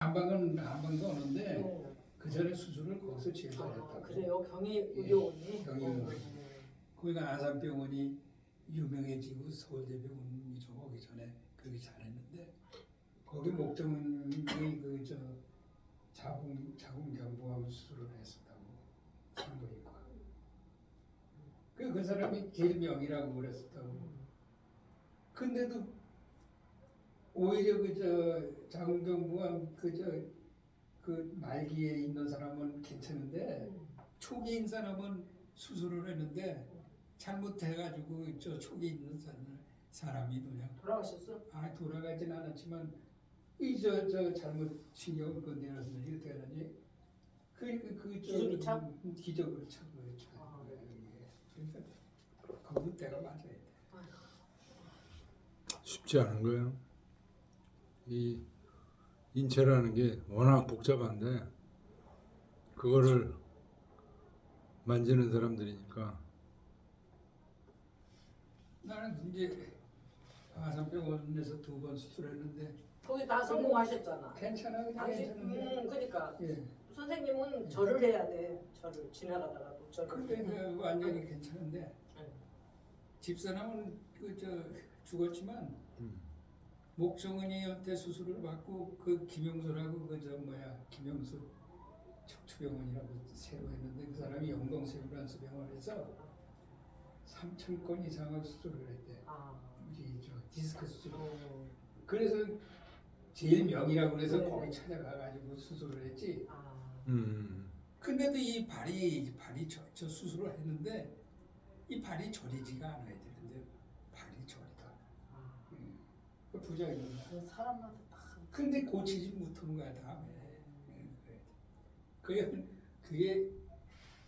한방도 오는데 그 전에 수술을 거기서 제일 잘했다고. 그래요? 경희의료원이? 경희의료원. 거기가 아산병원이 유명해지고 서울대병원이 좀 오기 전에 그렇게 잘했는데 거기 목정이 그저 자궁경부암 수술을 했었다고 산부인과. 그 사람이 제일 명이라고 그랬었다고. 근데도 오히려 자궁경부암 그 말기에 있는 사람은 괜찮은데 초기인 사람은 수술을 했는데 잘못해가지고 저 초기에 있는 사람이 그냥 돌아가셨어? 돌아가진 않았지만 저 잘못 신경을 건드려서 어떻게 하는지 기적이 참? 기적으로 참 그렇죠. 그러니까 거기도 때가 맞아야 돼. 쉽지 않은 거예요. 이 인체라는 게 워낙 복잡한데 그거를 만지는 사람들이니까. 나는 이제 아산병원에서 2번 수술했는데 거기 다 성공하셨잖아. 괜찮아 그냥 당신, 괜찮은데. 그러니까 예. 선생님은 절을 해야 돼. 절을 지나가다가도 절을. 근데 완전히 괜찮은데 집사람은 죽었지만 목정은이한테 수술을 받고 그 김용수라고 김용수 척추병원이라고 새로 했는데 그 사람이 영동세브란스 병원에서 3,000건 이상의 수술을 했대. 저 디스크 수술. 그래서 제일 명이라고 그래서 거기 찾아가가지고 수술을 했지. 근데도 이 발이 저 수술을 했는데 이 발이 저리지가 않아야 되는데 발이 저리다. 그 부작용이야. 사람마다 다. 근데 고치지 못하는 거야 다음에. 그게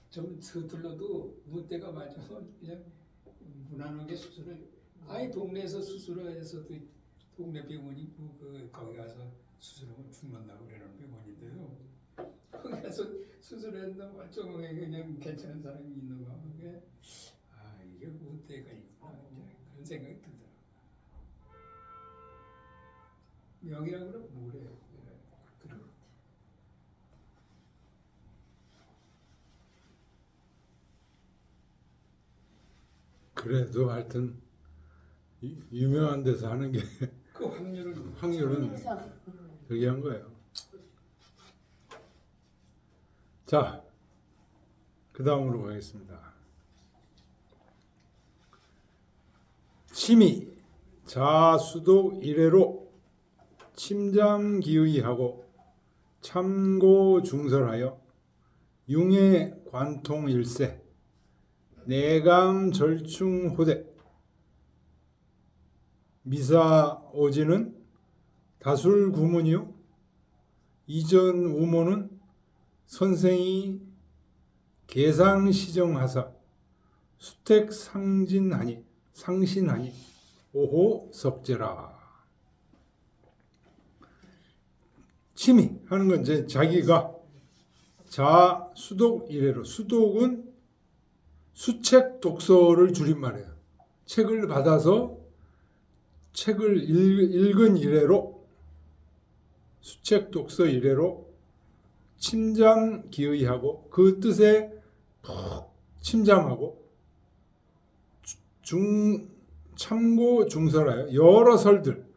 좀 서툴러도 문대가 맞으면 그냥 무난하게 수술을. 아예 동네에서 수술을 해서도 동네 병원이 있고 거기 가서 수술하면 죽는다고 그러는 병원인데요. 거기 가서 수술했는데 멀쩡하게 그냥 괜찮은 사람이 있는 거 그게 이게 문대가 있구나 이제 그런 생각이 들더라고요. 명이라고 그러면 뭐래요? 그럼. 그래도 하여튼 유명한 데서 하는 게 그 확률은 그게 한 거예요. 자, 그 다음으로 가겠습니다. 침이 자수독 이래로 침잠기의하고 참고중설하여 융해 관통일세 내감절충호대 미사오지는 다술구문이요 이전 우모는 선생이 계상시정하사 수택상신하니 오호 석제라. 침이 하는 건 이제 자기가 자수독 이래로, 수독은 수책 독서를 줄임말이에요. 책을 받아서 책을 읽은 이래로, 수책 독서 이래로 침잠기의하고 그 뜻에 푹 침잠하고 참고 중설하여 여러 설들,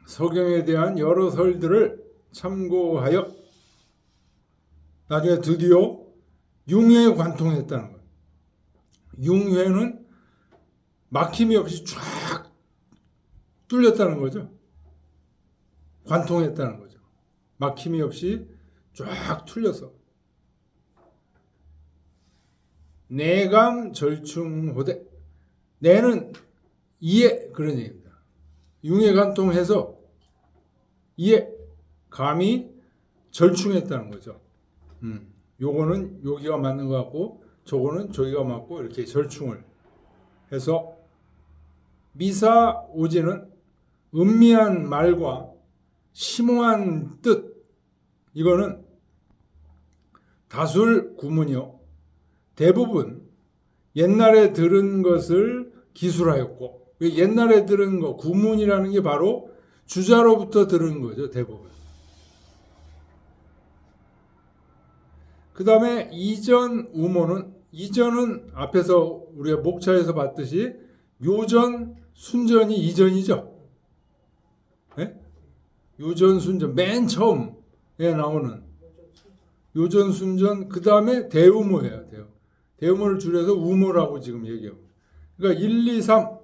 서경에 대한 여러 설들을 참고하여 나중에 드디어 융회에 관통했다는 거예요. 융회는 막힘이 없이 쫙 뚫렸다는 거죠. 관통했다는 거죠. 막힘이 없이 쫙 뚫려서. 내감 절충호대. 내는 이해, 그런 얘기입니다. 융해 관통해서 이해, 감이 절충했다는 거죠. 요거는 여기가 맞는 것 같고 저거는 저기가 맞고 이렇게 절충을 해서 미사오지는 음미한 말과 심오한 뜻, 이거는 다술 구문이요 대부분 옛날에 들은 것을 기술하였고 옛날에 들은 거 구문이라는 게 바로 주자로부터 들은 거죠, 대부분. 그 다음에 이전 우모는, 이전은 앞에서 우리가 목차에서 봤듯이 요전, 순전이 이전이죠. 네? 요전, 순전, 맨 처음에 나오는 요전, 순전, 그 다음에 대우모예요. 대우모를 줄여서 우모라고 지금 얘기하고. 그러니까 1, 2, 3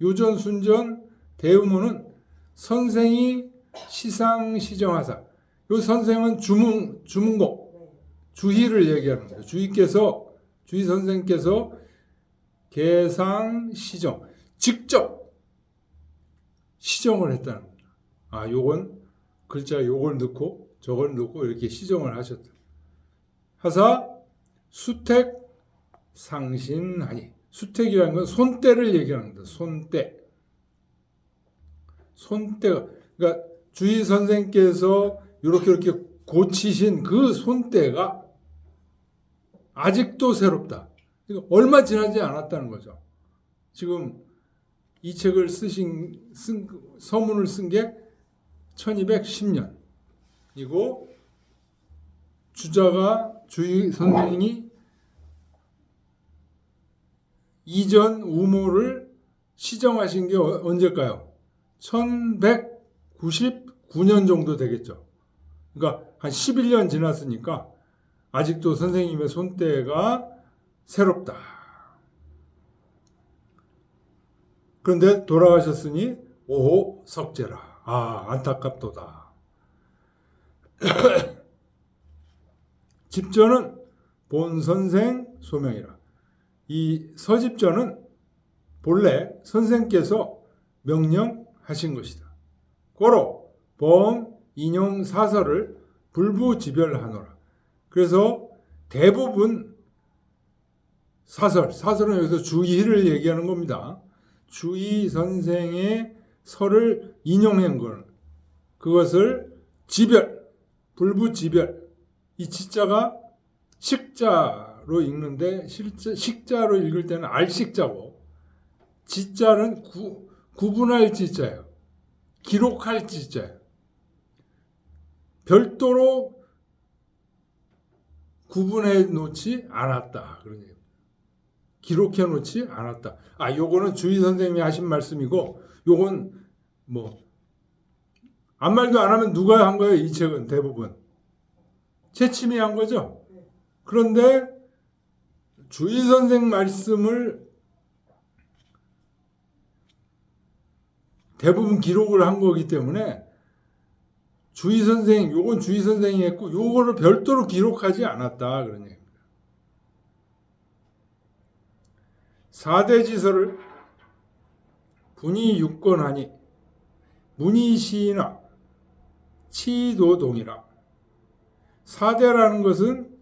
요전, 순전, 대우모는 선생이 시상시정하사. 요 선생은 주문공, 주희를 얘기하는 거예요. 주희 선생께서 계상시정, 직접 시정을 했다는 겁니다. 아, 요건 글자 요걸 넣고 저걸 넣고 이렇게 시정을 하셨다. 하사 수택 상신하니. 수택이라는 건 손때를 얘기하는 겁니다. 손때가, 그러니까 주희 선생께서 이렇게 고치신 그 손때가 아직도 새롭다. 그러니까 얼마 지나지 않았다는 거죠. 지금 이 책을 서문을 쓴 게 1210년이고 주자가 주희 선생이 이전 우모를 시정하신 게 언제일까요? 1199년 정도 되겠죠. 그러니까 한 11년 지났으니까 아직도 선생님의 손때가 새롭다. 그런데 돌아가셨으니 오호 석제라. 아, 안타깝도다. 집전은 본선생 소명이라. 이 서집전은 본래 선생께서 명령하신 것이다. 고로 범 인용 사설을 불부지별하노라. 그래서 대부분 사설은 여기서 주희를 얘기하는 겁니다. 주희 선생의 설을 인용한 것, 그것을 불부지별, 이 지자가 식자로 읽는데 식자로 읽을 때는 알식자고, 지자는 구분할 지자예요. 기록할 지자예요. 별도로 구분해 놓지 않았다. 그런 얘기입니다. 기록해 놓지 않았다. 아, 요거는 주희 선생님이 하신 말씀이고, 요건 아무 말도 안 하면 누가 한 거예요? 이 책은 대부분 채침이 한 거죠. 그런데 주희 선생 말씀을 대부분 기록을 한 거기 때문에 요건 주희 선생이 했고, 요거를 별도로 기록하지 않았다. 그런 얘기입니다. 4대 지설을 분이 육건하니 문이시나 치도동이라. 4대라는 것은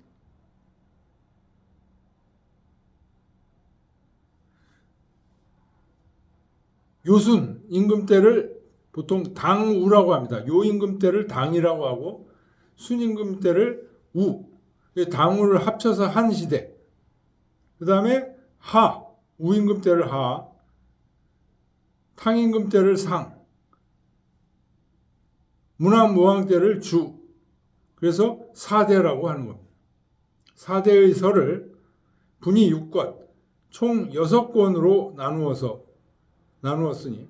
요순 임금때를 보통 당우라고 합니다. 요 임금때를 당이라고 하고 순임금때를 우, 당우를 합쳐서 한 시대. 그 다음에 우임금때를 하, 탕임금때를 상, 문왕무왕때를 주. 그래서 4대라고 하는 겁니다. 4대의 설을 분이 6권, 총 6권으로 나누었으니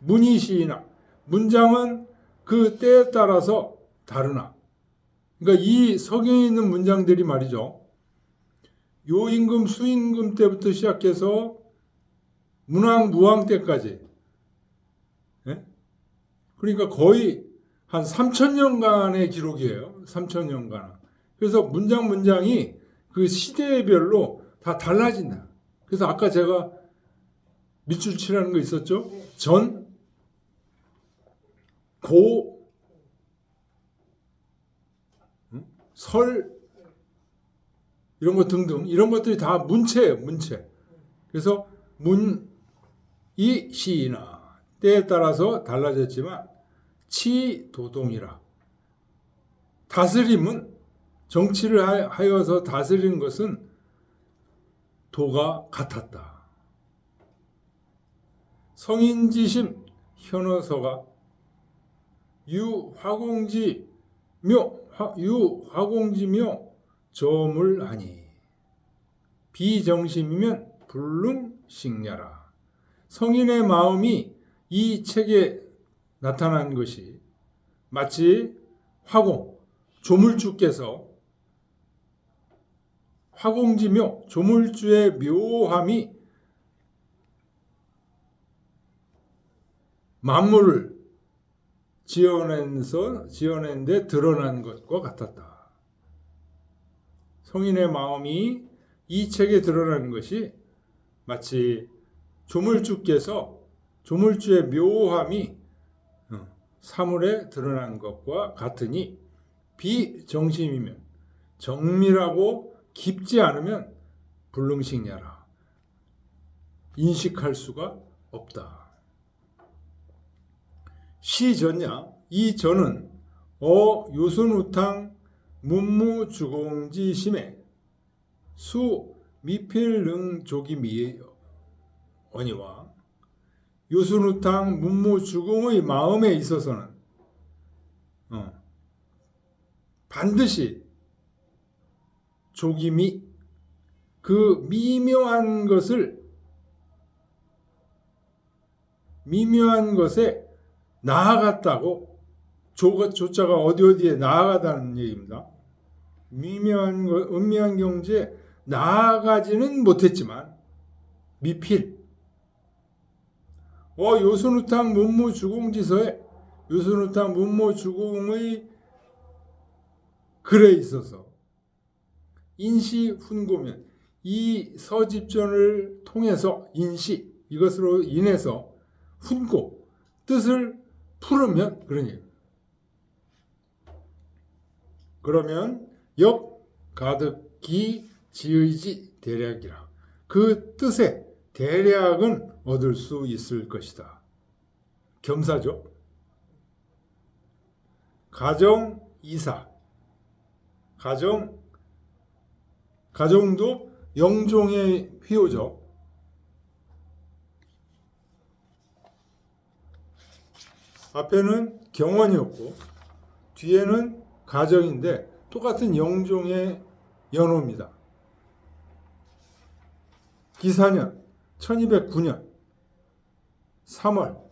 문이시나, 문장은 그 때에 따라서 다르나. 그러니까 이 석영에 있는 문장들이 말이죠. 요임금, 수임금 때부터 시작해서 문왕, 무왕 때까지. 예? 그러니까 거의 한 3,000년간의 기록이에요. 3,000년간. 그래서 문장이 그 시대별로 다 달라진다. 그래서 아까 제가 밑줄치라는 거 있었죠? 전, 고, 설, 이런 것 등등, 이런 것들이 다 문체예요, 문체. 그래서 시나 때에 따라서 달라졌지만 치도동이라. 다스림은, 정치를 하여서 다스리는 것은 도가 같았다. 성인지심 현어서가 유화공지며 저물하니 비정심이면 불능식냐라. 성인의 마음이 이 책에 나타난 것이 마치 조물주께서 화공지며 조물주의 묘함이 만물을 지어낸 데 드러난 것과 같았다. 성인의 마음이 이 책에 드러난 것이 마치 조물주의 묘함이 사물에 드러난 것과 같으니 비정심이면 정밀하고 깊지 않으면 불능식냐라. 인식할 수가 없다. 시전야 이 전은 요순우탕 문무주공지심에 수 미필능조기미어니와 요순우탕 문무주공의 마음에 있어서는 반드시 조기미 그 미묘한 것에 나아갔다고 조자가 어디에 나아가다는 얘기입니다. 은미한 경지에 나아가지는 못했지만 미필 요순우탕 문무주공지서에 요순우탕 문무주공의 글에 있어서 인시훈고면 이 서집전을 통해서 이것으로 인해서 훈고 뜻을 풀으면 그러면 역 가득기 지의지 대략이라. 그 뜻의 대략은 얻을 수 있을 것이다. 겸사죠. 가정 이사 가정도 영종의 휘호죠. 앞에는 경원이었고 뒤에는 가정인데 똑같은 영종의 연호입니다. 기사년 1209년 3월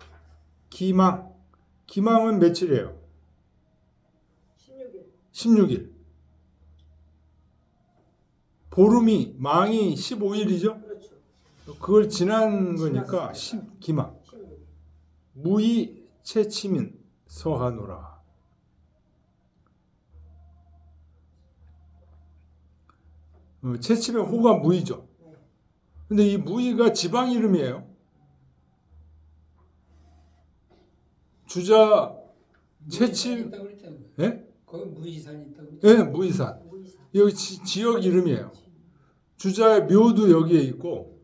기망은 며칠이에요? 16일. 보름이 망이 15일이죠? 그렇죠. 그걸 지난 거니까 기망. 무의 채치민 서하노라. 채치면 호가 무의죠. 근데 이 무의가 지방 이름이에요. 주자 채침. 예? 거기 무의산이 있다고 그랬잖아요. 예, 무의산. 여기 지역 이름이에요. 주자의 묘도 여기에 있고,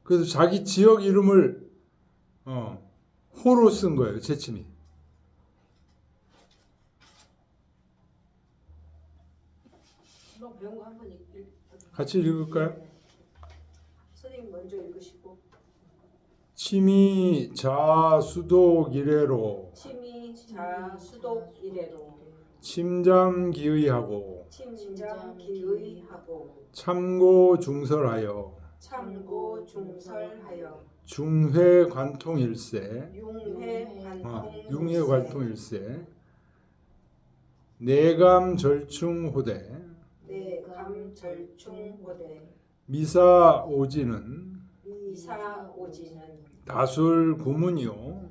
그래서 자기 지역 이름을 호로 쓴 거예요. 채침이. 배운 거 한번 같이 읽을까요? 선생님 먼저 읽으시고. 치미 자수독 이래로 치미 자수독 이래로 침잠기의하고 참고중설하여 중회관통일세 융회관통일세 내감절충호대 미사오지는 다술구문이요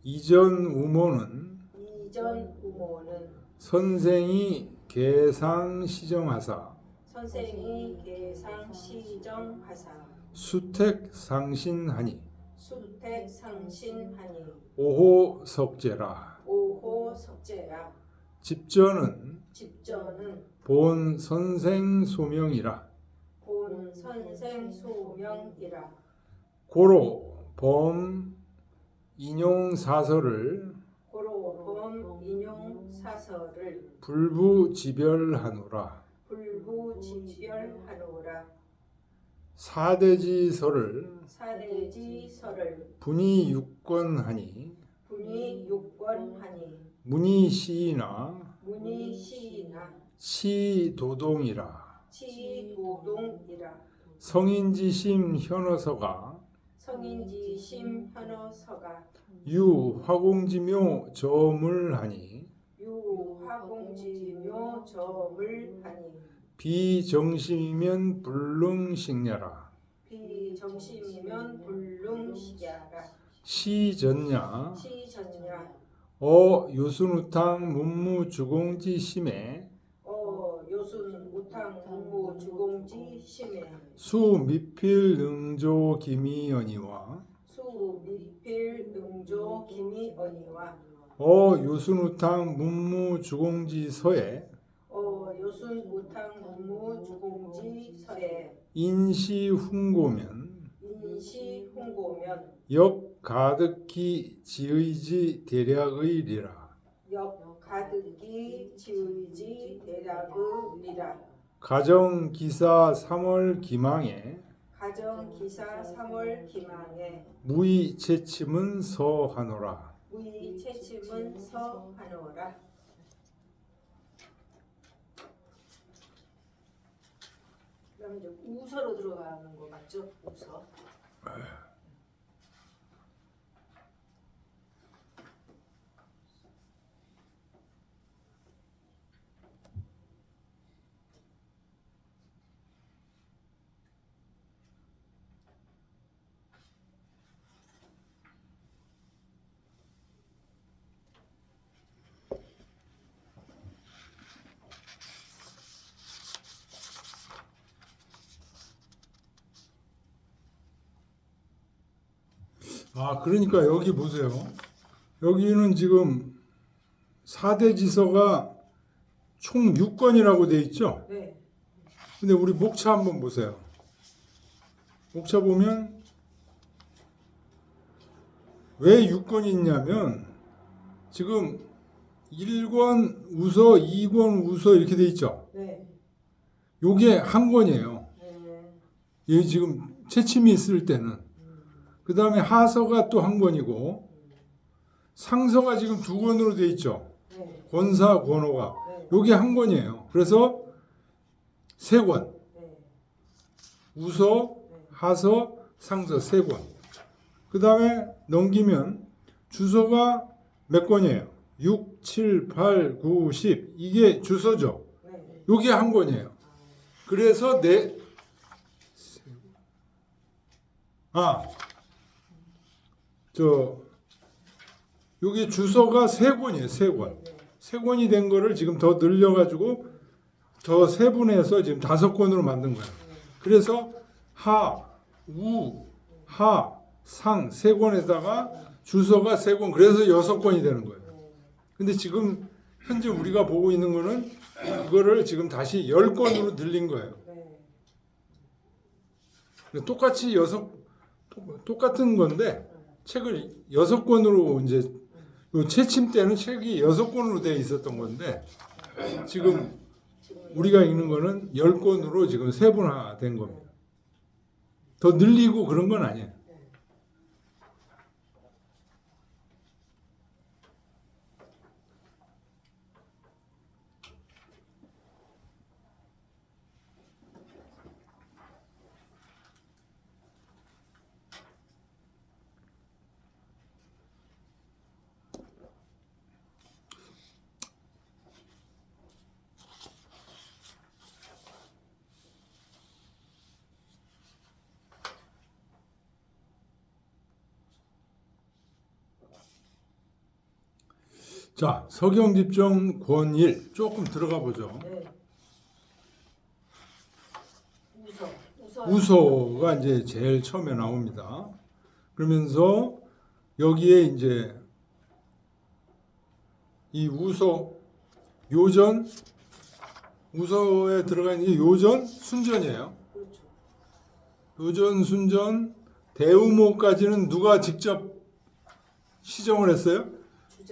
이전 우모는 선생이 계상시정하사 수택상신하니 오호석제라. 집전은 본 선생소명이라. 고로 범 인용사설을 불부지별하노라. 사대지설을 분이육권하니 문이시나 문이시나 시도동이라. 치도동이라. 성인지심 현어서가 성인지심 현어서가 유화공지묘 저물하니 유화공지묘 저물하니 비정심이면 불능식냐라. 비정심이면 불능식야라. 시전냐 시전야 요순우탕 문무주공지 심에 요순 우탕 문무 주공지 심해 수미필 능조 기미연이와 수미필 능조 기미언이와 요순우탕 문무주공지 서에 요순 우탕 문무 주공지 서에 인시훈고면 인시 훈고면 역가득히 지의지 대략의리라. 역 가득히 지의지 대략의리라. 가정기사 3월 기망에 가정기사 3월 기망에 무의채침은 서하노라. 무의채침은 서하노라. 그다음 이제 우서로 들어가는 거 맞죠? 우서. 그러니까 여기 보세요. 여기는 지금 4대 지서가 총 6권이라고 돼 있죠? 네. 근데 우리 목차 한번 보세요. 목차 보면 왜 6권이 있냐면 지금 1권 우서, 2권 우서 이렇게 돼 있죠? 네. 요게 한 권이에요. 네. 여기 지금 채침이 있을 때는. 그 다음에 하서가 또 한 권이고 상서가 지금 2권으로 돼 있죠. 네. 권사, 권호가. 네. 요게 한 권이에요. 그래서 3권. 네. 우서, 하서, 상서 3권. 그 다음에 넘기면 주소가 몇 권이에요? 6, 7, 8, 9, 10. 이게 주소죠. 네. 요게 한 권이에요. 그래서 여기 주소가 3권이에요. 3권. 3권이 된 거를 지금 더 늘려가지고 더 세분해서 지금 5권으로 만든 거예요. 그래서 하, 우, 하, 상 3권에다가 주소가 3권. 그래서 6권이 되는 거예요. 근데 지금 현재 우리가 보고 있는 거는 이거를 지금 다시 10권으로 늘린 거예요. 똑같이 똑같은 건데 책을 6권으로 이제 요 채침 때는 책이 6권으로 되어 있었던 건데 지금 우리가 읽는 거는 10권으로 지금 세분화된 겁니다. 더 늘리고 그런 건 아니에요. 자, 서경집정 권1 조금 들어가 보죠. 네. 우서가 이제 제일 처음에 나옵니다. 그러면서 여기에 이제 이 우서 요전 우서에 들어가 있는 게 요전 순전이에요. 그렇죠. 요전 순전 대우모까지는 누가 직접 시정을 했어요?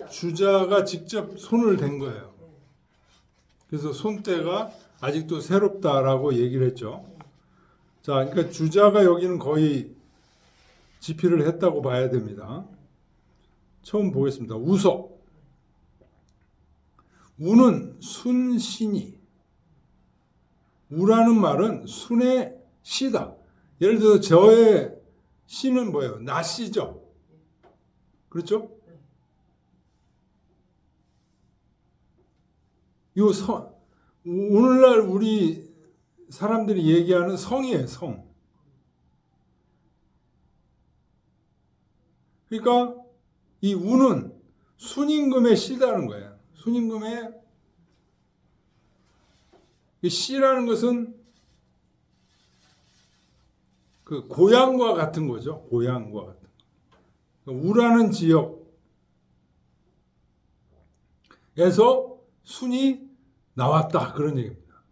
주자가 직접 손을 댄 거예요. 그래서 손때가 아직도 새롭다라고 얘기를 했죠. 자, 그러니까 주자가 여기는 거의 집필을 했다고 봐야 됩니다. 처음 보겠습니다. 우서. 우는 순신이. 우라는 말은 순의 시다. 예를 들어서 저의 시는 뭐예요? 나시죠. 그렇죠? 요 오늘날 우리 사람들이 얘기하는 성이에요, 성. 그러니까 이 우는 순임금의 시다는 거예요. 순임금의 시라는 것은 그 고향과 같은 거죠. 고향과 같은 거. 우라는 지역에서 순이 나왔다. 그런 얘기입니다.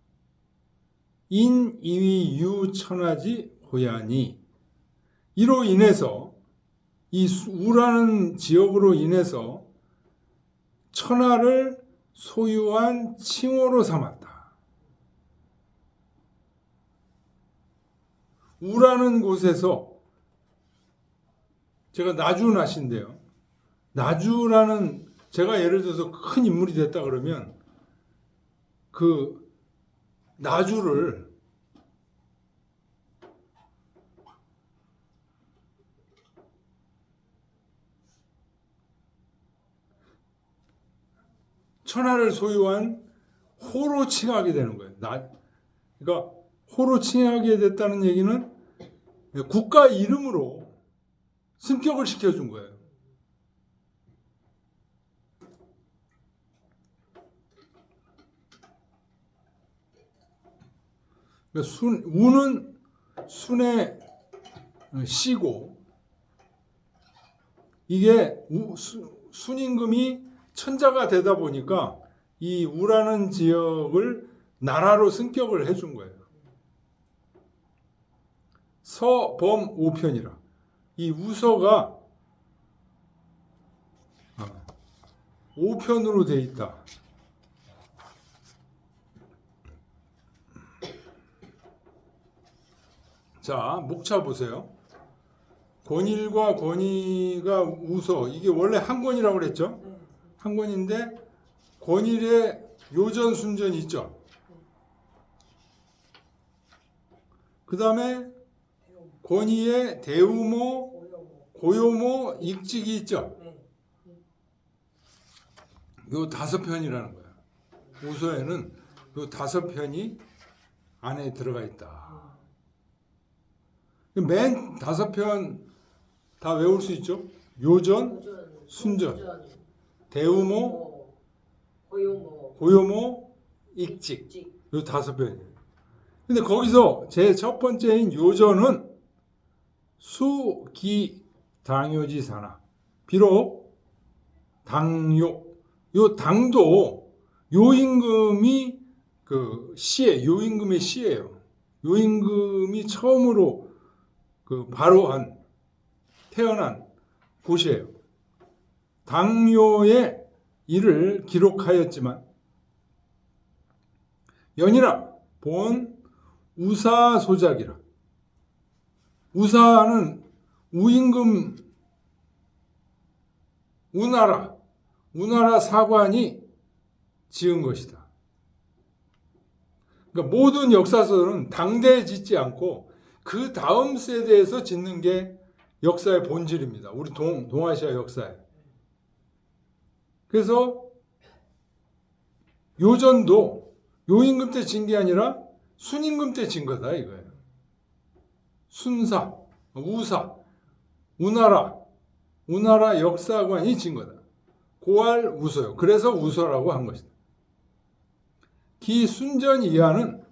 인, 이위, 유, 천하지, 호야니. 이로 인해서 이 우라는 지역으로 인해서 천하를 소유한 칭호로 삼았다. 우라는 곳에서 제가 나주나시인데요. 나주라는 제가 예를 들어서 큰 인물이 됐다 그러면 그 나주를 천하를 소유한 호로 칭하게 되는 거예요. 그러니까 호로 칭하게 됐다는 얘기는 국가 이름으로 승격을 시켜준 거예요. 그러니까 우는 순의 시고 이게 순임금이 천자가 되다 보니까 이 우라는 지역을 나라로 승격을 해준 거예요. 서범 오편이라. 이 우서가 5편으로 돼 있다. 자, 목차 보세요. 권일과 권위가 우서. 이게 원래 한 권이라고 그랬죠? 한 권인데 권일의 요전 순전이 있죠. 그 다음에 권위의 대우모, 고요모, 익직이 있죠. 요 5편이라는 거야. 우서에는 요 5편이 안에 들어가 있다. 맨 5편 다 외울 수 있죠. 요전, 순전, 대우모, 고요모, 익직. 요 5편이에요. 근데 거기서 제 첫 번째인 요전은 수기 당요지사나. 비록 당요. 요 당도 요임금이 그 시에 요임금의 시예요. 요임금이 처음으로 그 바로 태어난 곳이에요. 당요의 일을 기록하였지만 연이나 본 우사소작이라. 우사는 우임금 우나라 사관이 지은 것이다. 그러니까 모든 역사서는 당대에 짓지 않고 그 다음 세대에서 짓는 게 역사의 본질입니다. 우리 동아시아 역사에. 그래서 요전도 요임금 때 진 게 아니라 순임금 때 진 거다 이거예요. 순사, 우사, 우나라 역사관이 진 거다. 고알 우서요. 그래서 우서라고 한 것이다. 기 순전 이하는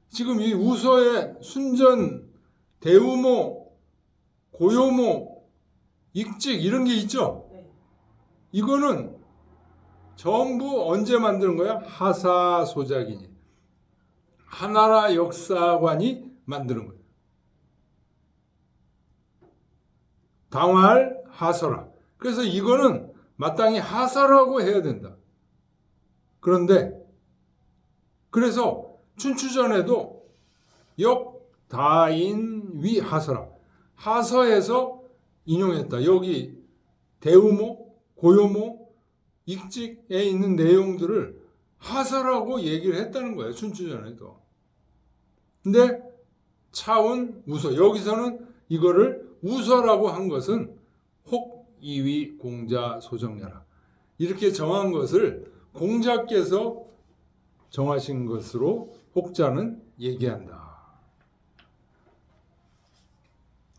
지금 이 우서의 순전, 대우모, 고요모, 익직 이런 게 있죠. 이거는 전부 언제 만드는 거야? 하사소작이니. 하나라 역사관이 만드는 거예요. 당활 하서라. 그래서 이거는 마땅히 하사라고 해야 된다. 그런데 그래서 춘추전에도 역다인 위 하서라. 하서에서 인용했다. 여기 대우모, 고요모, 익직에 있는 내용들을 하서라고 얘기를 했다는 거예요. 춘추전에도. 근데 차운 우서, 여기서는 이거를 우서라고 한 것은 혹 이위 공자 소정야라 이렇게 정한 것을 공자께서 정하신 것으로 혹자는 얘기한다.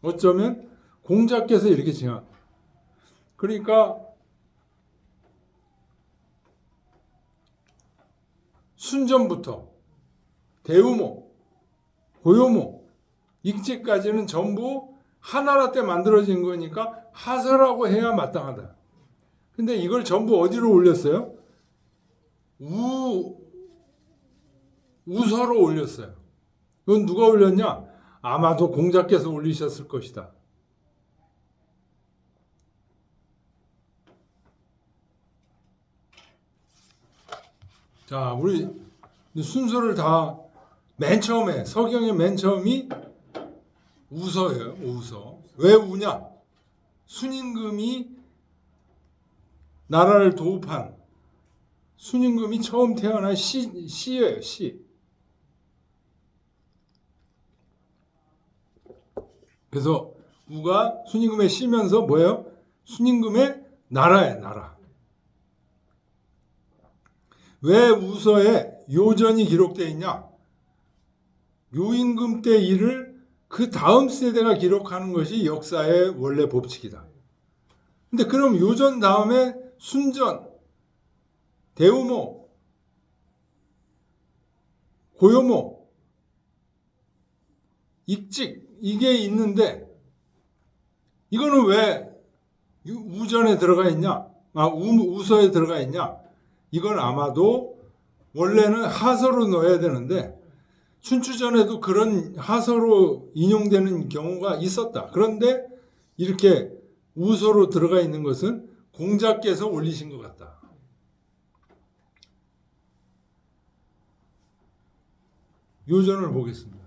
어쩌면 공자께서 이렇게 정한. 그러니까 순전부터 대우모, 고요모, 익직까지는 전부 하나라 때 만들어진 거니까 하서라고 해야 마땅하다. 근데 이걸 전부 어디로 올렸어요? 우서로 올렸어요. 이건 누가 올렸냐? 아마도 공자께서 올리셨을 것이다. 자, 우리 순서를 다 맨 처음에 서경의 맨 처음이 우서예요. 우서. 왜 우냐? 순임금이 나라를 도읍한 순임금이 처음 태어난 시예요. 시. 그래서 우가 순임금의 시면서 뭐예요? 순임금의 나라예요. 나라. 왜 우서에 요전이 기록되어 있냐? 요임금 때 일을 그 다음 세대가 기록하는 것이 역사의 원래 법칙이다. 근데 그럼 요전 다음에 순전, 대우모, 고요모, 익직 이게 있는데 이거는 왜 우전에 들어가 있냐? 우서에 들어가 있냐? 이건 아마도 원래는 하서로 넣어야 되는데 춘추전에도 그런 하서로 인용되는 경우가 있었다. 그런데 이렇게 우서로 들어가 있는 것은 공자께서 올리신 것 같다. 요전을 보겠습니다.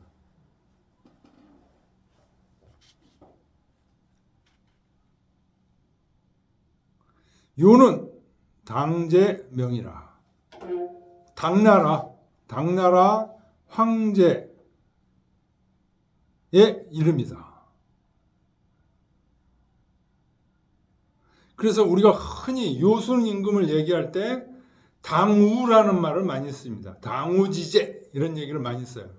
요는 당제명이라. 당나라 황제의 이름이다. 그래서 우리가 흔히 요순 임금을 얘기할 때 당우라는 말을 많이 씁니다. 당우지제 이런 얘기를 많이 써요.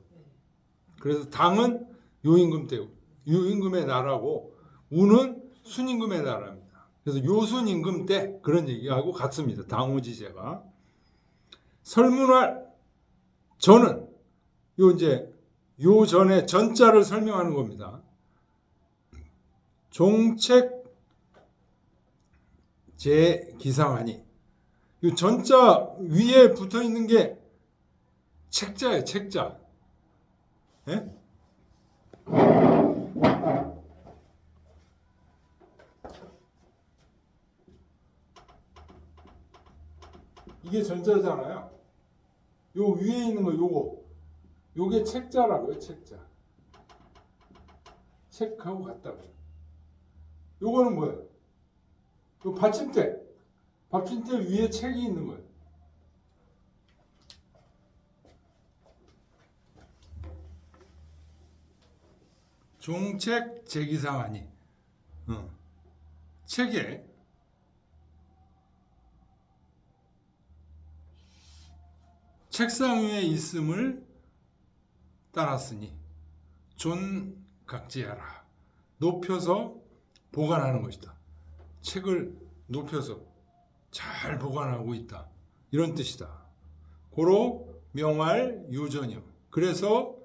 그래서 당은 요임금 때 요임금의 나라고 우는 순임금의 나라입니다. 그래서 요순 임금 때 그런 얘기하고 같습니다. 당우지제가. 설문할 전은 요 전에 전자를 설명하는 겁니다. 종책 제 기상하니 이 전자 위에 붙어 있는 게 책자예요. 책자. 예? 이게 전자잖아요. 요 위에 있는 거 요게 책자라고요. 책자. 책하고 같다고. 요거는 뭐예요? 요 받침대 위에 책이 있는 거예요. 종책 제기상하니 책에 책상 위에 있음을 따랐으니 존각지하라. 높여서 보관하는 것이다. 책을 높여서 잘 보관하고 있다. 이런 뜻이다. 고로 명할 요전이요. 그래서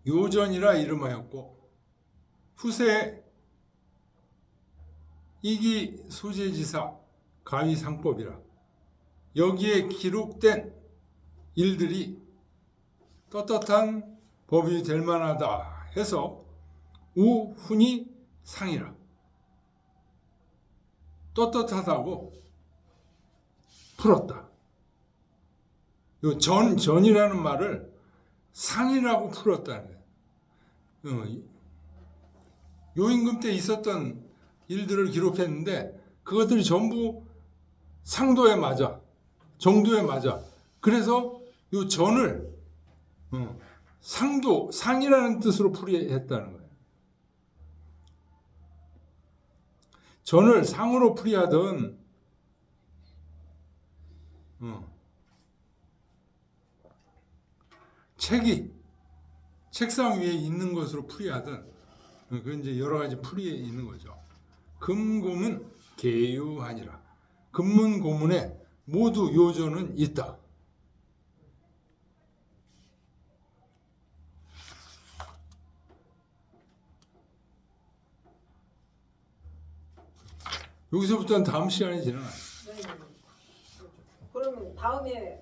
요전이라 이름하였고 후세 이기 소재지사 가위상법이라. 여기에 기록된 일들이 떳떳한 법이 될 만하다 해서 우훈이 상이라. 떳떳하다고 풀었다. 요 전이라는 말을 상이라고 풀었다는 거예요. 요임금 때 있었던 일들을 기록했는데 그것들이 전부 상도에 맞아. 정도에 맞아. 그래서 이 전을 상도, 상이라는 뜻으로 풀이했다는 거예요. 전을 상으로 풀이하든 책이 책상 위에 있는 것으로 풀이하든 그 이제 여러 가지 풀이에 있는 거죠. 금고문 계유하니라. 금문 고문에 모두 요조는 있다. 여기서부터는 다음 시간이 지나가요. 네. 그러면 다음에